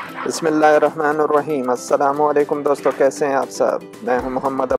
बिस्मिल्लाहिर्रहमानिर्रहीम। अस्सलामु अलैकुम दोस्तों, कैसे हैं आप सब। मैं हूं मोहम्मद।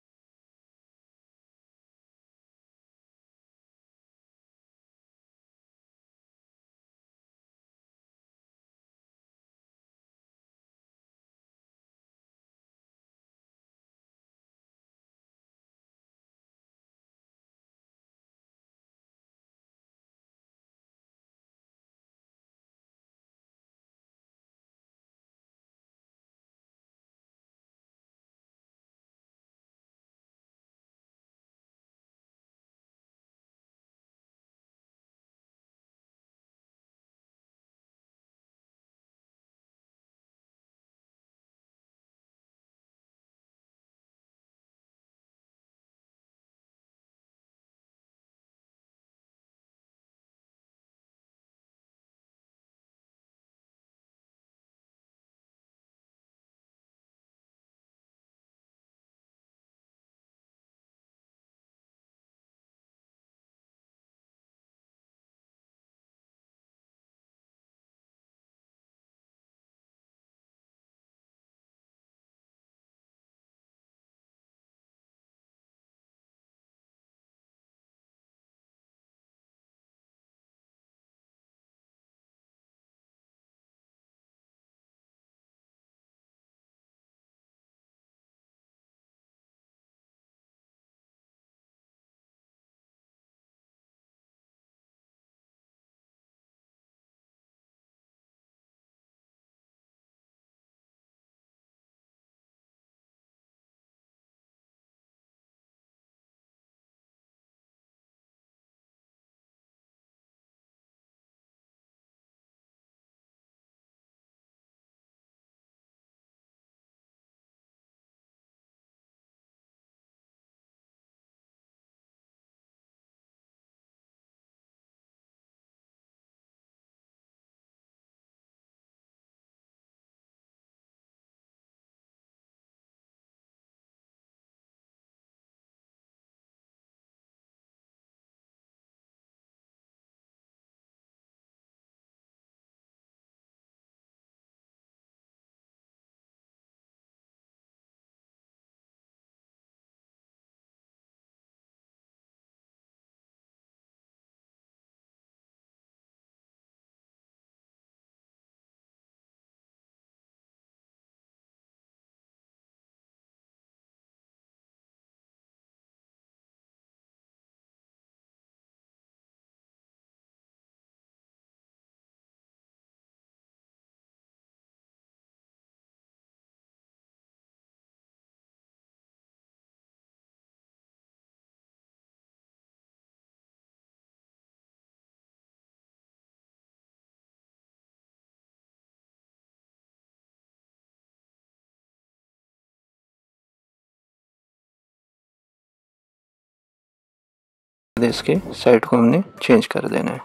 इसके साइड को हमने चेंज कर देना है।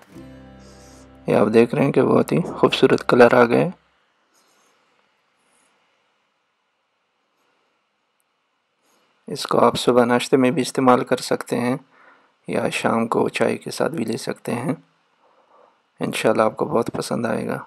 ये आप देख रहे हैं कि बहुत ही खूबसूरत कलर आ गए। इसको आप सुबह नाश्ते में भी इस्तेमाल कर सकते हैं या शाम को चाय के साथ भी ले सकते हैं। इंशाल्लाह आपको बहुत पसंद आएगा।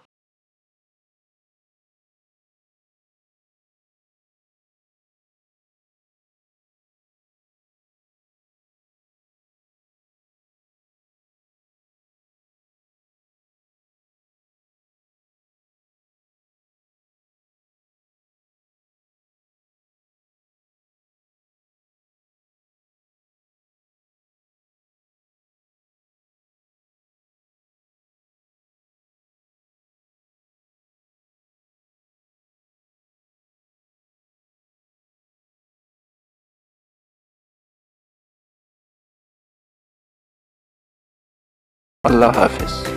अल्लाह हाफिज़।